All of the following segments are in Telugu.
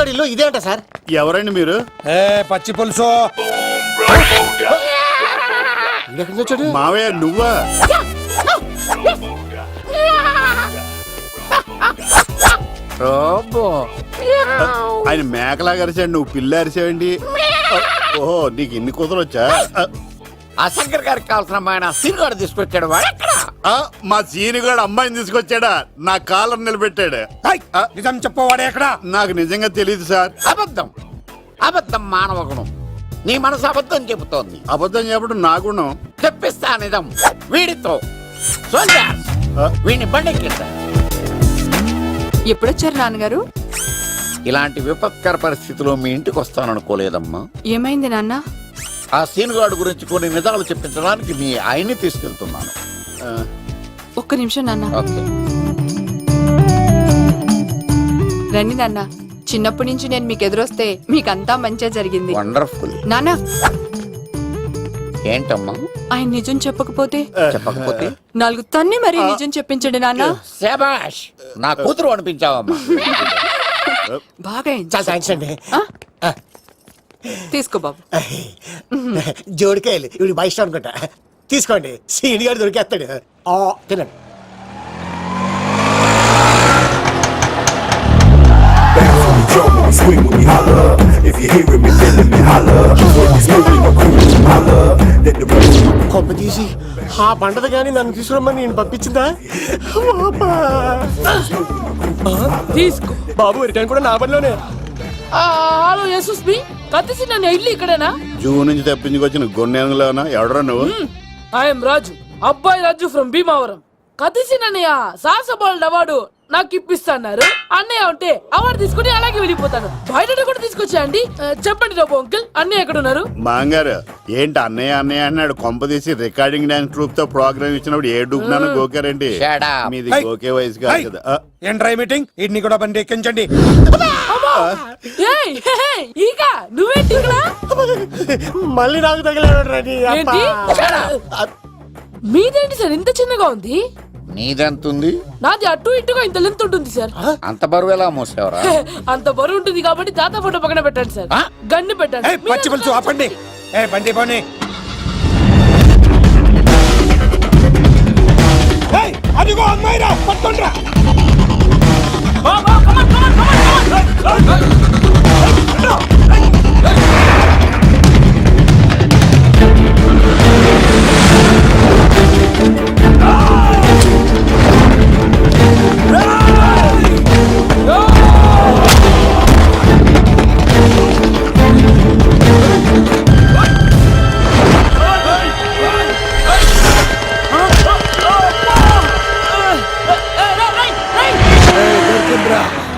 గారి ఇల్లు ఇదే అంట సార్. ఎవరండి మీరు? పచ్చి పులుసు. మావయ్య నువ్వా? ఆయన మేకలాగా అరిచాడు, నువ్వు పిల్ల అరిచావండి. ఓహో, నీకు ఇన్ని కూతురు వచ్చా? ఆ శంకర్ గారికి కావాల్సిన అమ్మాయి సీనుగాడు తీసుకొచ్చాడు. మా సీనుగాడు అమ్మాయిని తీసుకొచ్చాడా? నా కాలర్ నిలబెట్టాడు. నిజం చెప్పవాడే ఎక్కడ? నాకు నిజంగా తెలియదు సార్. అబద్ధం, అబద్ధం మానవ గుణం. నీ మనసు అబద్ధం చెబుతోంది. అబద్ధం చెప్పడం నా గుణం. తెప్పిస్తా నిజం వీడితో. వీడిని బండెక్కిస్తా. ఎప్పుడొచ్చారు నాన్నగారు? ఇలాంటి విపత్కర పరిస్థితిలో మీ ఇంటికి వస్తాననుకోలేదమ్మా. ఏమైంది నాన్న? ఆ సీనుగాడు గురించి కొన్ని నిజాలు చెప్పించడానికి మీ ఆయన్ని తీసుకెళ్తున్నాను. ఒక్క నిమిషం నాన్న. ఓకే. రండి నాన్న. చిన్నప్పటి నుంచి నేను మీకు ఎదురొస్తే మీకంతా మంచిగా జరిగింది. వండర్ఫుల్. నాన్న, ఏంటమ్మా? ఆయన నిజం చెప్పకపోతే చెప్పకపోతే 4 తన్ని మరి నిజం చెప్పించండి నాన్న. శభాష్, నా కూతురు అనిపించావమ్మా. బాగా అయింది. చాలా థ్యాంక్స్ అండి. తీసుకో బాబు. జోడికాయలు ఇవి మా ఇష్టం అనుకుంటా. తీసుకోండి, సీని గారు దొరికేస్తాడు. తినండి. Scream when we holler. If you hearing me, feeling me, holler. When we smoking or cruising, holler. Let the rest కొమ్మ తీసి ఆ పంటది కానీ నన్ను తీసుకురమ్మని నేను పంపించిందా? తీసుకో బాబు, రిటర్న్ కూడా నా పనిలోనే. హలో యశస్ బి, కత్తిసి నన్ను ఇల్లు ఇక్కడేనా? జూ నుంచి తప్పించుకొచ్చిన గొన్నెలోనా? ఎవడరా నువ్వు? ఐఎమ్ రాజు, అబ్బాయి రాజు ఫ్రమ్ భీమావరం. కత్తిసి నన్నయ్య సాహసబాల్ అవార్డు నాకు ఇప్పిస్తున్నారు. అన్నయ్య ఉంటే అవార్డు తీసుకుని అలాగే వెళ్ళిపోతాను. బయట కూడా తీసుకొచ్చా అండి. చెప్పండి రాబు అంకుల్, అన్నయ్య ఎక్కడ ఉన్నారు? మాంగారు ఏంటి అన్నయ్య అన్నయ్య అన్నాడు? కొంప తీసి రికార్డింగ్ డాన్స్ ట్రూప్ తో ప్రోగ్రామ్ ఇచ్చినప్పుడు ఏ డూబ్నాను గోకారండి? మీది గోకే వయసు కాదు కదా. ఏంట్రై మీటింగ్? ఇడ్ని కూడా బండి ఎక్కించండి. ఈక నువ్వేంటి ఇక్కడ? మళ్ళీ నాకు తగిలాడు. ఏంటి? మీదేంటి సార్ ఇంత చిన్నగా ఉంది? నీదెంతుంది? నాది అటు ఇటుగా ఇంత లెంత్ ఉంటుంది సార్. అంత బరువు ఎలా మోసేవరా? అంత బరువు ఉంటుంది కాబట్టి తాత ఫోటో పక్కన పెట్టండి సార్. గన్ను పెట్టండి. పచ్చి పులుసు ఆపండి. బండి పోనీ. అదిగో అమ్మాయిరా, పట్టుకోండిరా.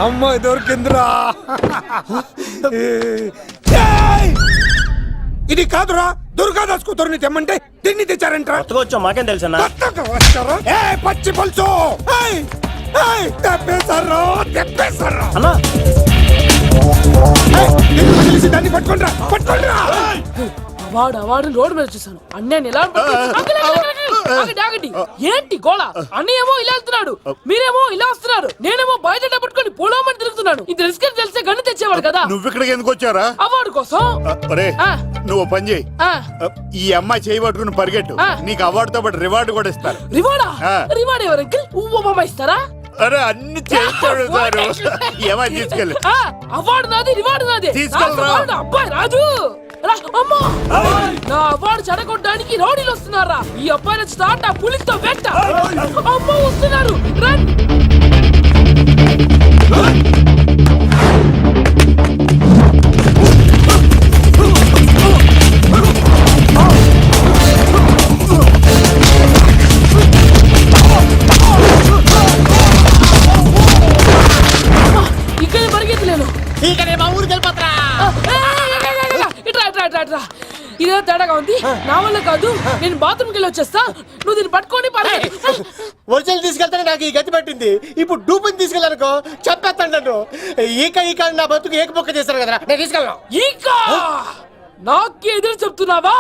అమ్మాయి దొరికిందిరా. ఇది కాదురా, దుర్గాదాస్ కూతురుని తెమ్మంటే దీన్ని తెచ్చారంట. వచ్చా మాకేం తెలుసా? పచ్చి పులుసు తెప్పేశారు. అన్నా దాన్ని పట్టుకుంటారా, పట్టుకుంటారా. వాడు రోడ్డు మీద చూసాను. అన్నయ్య ఎలా ఏంటి గోళ? అన్నయ్యేమో ఇలా వెళ్తున్నాడు, మీరేమో ఇలా వస్తున్నారు, నేనేమో బయట పట్టుకొని పోలోమని తిరుగుతున్నాను. ఇది రిస్క్ అని తెలిస్తే గన్ను తెచ్చేవాడు కదా. నువ్వు ఇక్కడికి ఎందుకు వచ్చారా? అవార్డు కోసం. నువ్వు పని చేయి, ఈ అమ్మాయి చేయి పట్టుకుని పరిగెట్టు. నీకు అవార్డుతో పాటు రివార్డు కూడా ఇస్తారు. రివార్డా? రివార్డ్ ఎవరు అంకిల్? ఉమ్మ ఇస్తారా? అరే అన్ని చేస్తాడు సారు. ఏమని తీసుకెళ్ళి అవార్డు నాది, రివార్డు నాది. తీసుకెళ్ళరా. అబ్బాయి రాజు, నా అవార్డు చెడగొట్టడానికి రౌడీలు వస్తున్నారా? ఈ అబ్బాయి స్టార్ట్ ఆ పులితో వెంట. అమ్మ వస్తున్నారు, రన్. ఇక్కడ పరిగెత్తలేను. మా ఊరికి వెళ్ళిపోతా. ఇదే తేడాగా ఉంది. నా వల్ల కాదు, నేను బాత్రూమ్కి వెళ్ళి వచ్చేస్తా. నువ్వు దీన్ని పట్టుకొని ఒరిజినల్ తీసుకెళ్తానే నాకు ఈ గతి పట్టింది. ఇప్పుడు డూపుని తీసుకెళ్ళానుకో చెప్పేస్తాను నన్ను. ఈక నా బతుకు ఏకపొక్క చేశారు కదా, నేను తీసుకెళ్ళను. ఈక నాకు ఎదురు చెప్తున్నావా?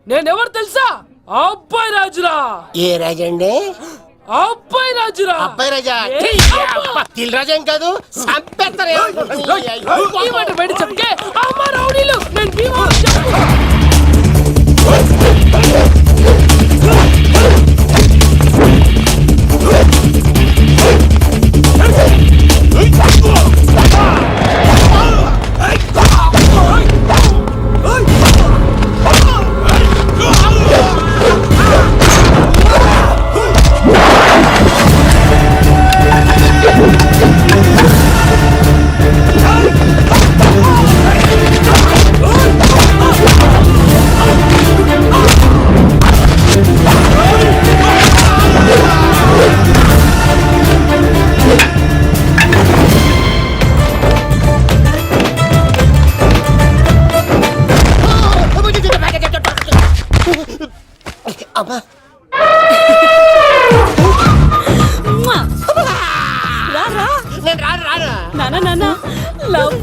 నేనెవరు తెలుసా? అబ్బాయి రాజురా. ఏ రాజండి? అబ్బాయి రాజురా అబ్బాయి రాజా ఏ? దిల్ రాజా ఏం కాదు చంపేస్తారు ఈ మాట బయట చెప్తే అమ్మ రౌడీలు నేను భీమవరం చెప్పు. అమ్మా నేను రాను రాను నానా నానా లవ్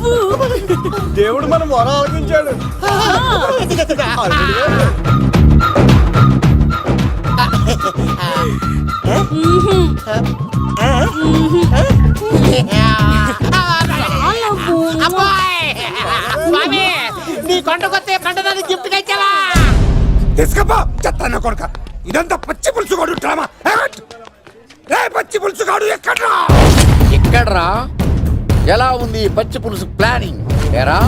దేవుడు మనం వరం ఆలకించాడు. స్వామి నీ కొండకొస్తే పంటదానికి గిఫ్ట్ ఇచ్చావా తీసుకపో చెత్తాన్న కొడుక. ఇదంతా పచ్చి పులుసుగాడు డ్రామా. రే పచ్చి పులుసుగాడు ఎక్కడ్రా? ఇక్కడ్రా ఎలా ఉంది ఈ పచ్చి పులుసు ప్లానింగ్? ఏరా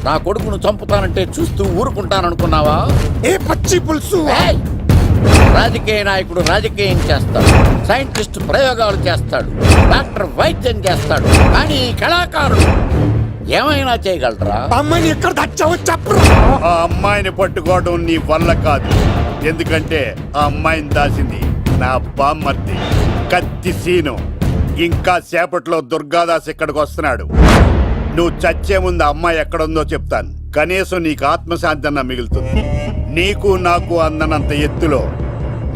నా కొడుకును చంపుతానంటే చూస్తూ ఊరుకుంటాననుకున్నావా? ఏ పచ్చి పులుసు? ఏయ్! రాజకీయ నాయకుడు రాజకీయం చేస్తాడు, సైంటిస్ట్ ప్రయోగాలు చేస్తాడు, డాక్టర్ వైద్యం చేస్తాడు, కానీ ఈ కళాకారుడు ఏమైనా చేయగలరా? అమ్మాయిని ఎక్కడ తెచ్చావో చెప్పరా? ఆ అమ్మాయిని పట్టుకోవడం నీ వల్ల కాదు. ఎందుకంటే ఆ అమ్మాయిని దాసింది నా బామ్మర్ది కత్తి సీను. ఇంకా సేపట్లో దుర్గాదాస్ ఇక్కడికి వస్తున్నాడు. నువ్వు చచ్చే ముందు ఆ అమ్మాయి ఎక్కడుందో చెప్తాను. కనీసం నీకు ఆత్మశాంతి అన్న మిగులుతుంది. నీకు నాకు అందనంత ఎత్తులో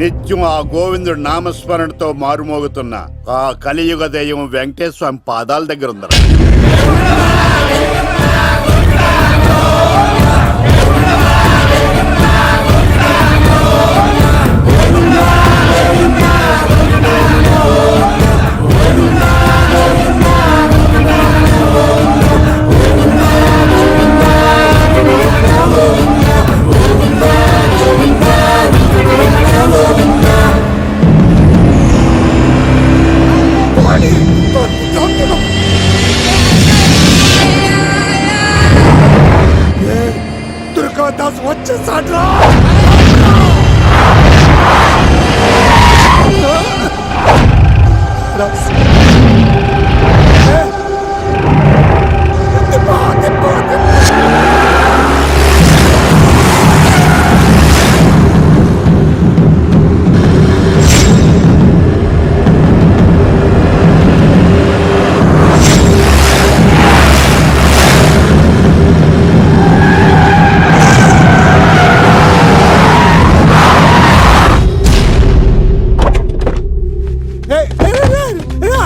నిత్యం ఆ గోవిందుడు నామస్మరణతో మారుమోగుతున్న ఆ కలియుగ దైవం వెంకటేశ్వర స్వామి పాదాల దగ్గర ఉందరా. దుర్గాదాస్ వచ్చేసాడ్రా.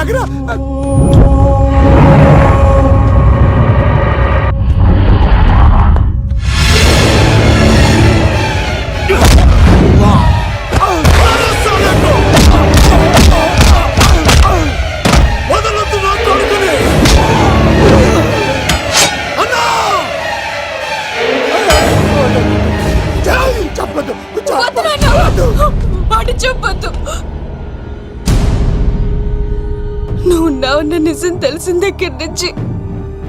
ఆగ్రా. వాడు చెప్పొద్దు. నువ్వు ఉన్నావన్న నిజం తెలిసిన దగ్గర నుంచి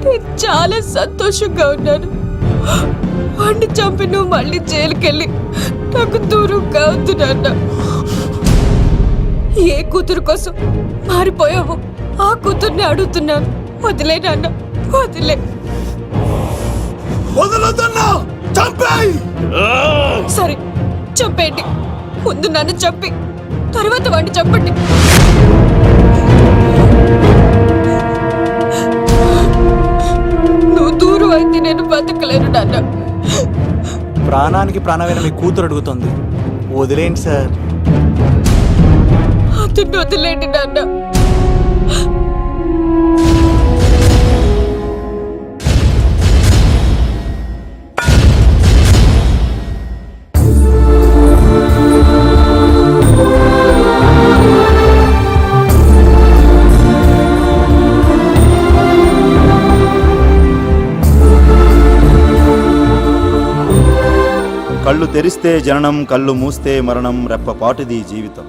నేను చాలా సంతోషంగా ఉన్నాను. వాడిని చంపి నువ్వు మళ్ళీ జైలుకెళ్ళి నాకు దూరంగా అవుతున్నాన్న. ఏ కూతురు కోసం మారిపోయావో ఆ కూతుర్ని అడుగుతున్నాను. వదిలే నాన్న, వదిలే. సరే చంపేయండి. ముందు నన్ను చంపి తర్వాత వాడిని చంపండి. నువ్వు దూరం అయితే నేను బతకలేను నాన్న. ప్రాణానికి ప్రాణమైన మీ కూతురు అడుగుతుంది, వదిలేండి సార్. అతన్ని వదిలేండి నాన్న. కళ్ళు తెరిస్తే జననం, కళ్ళు మూస్తే మరణం, రెప్పపాటుది జీవితం.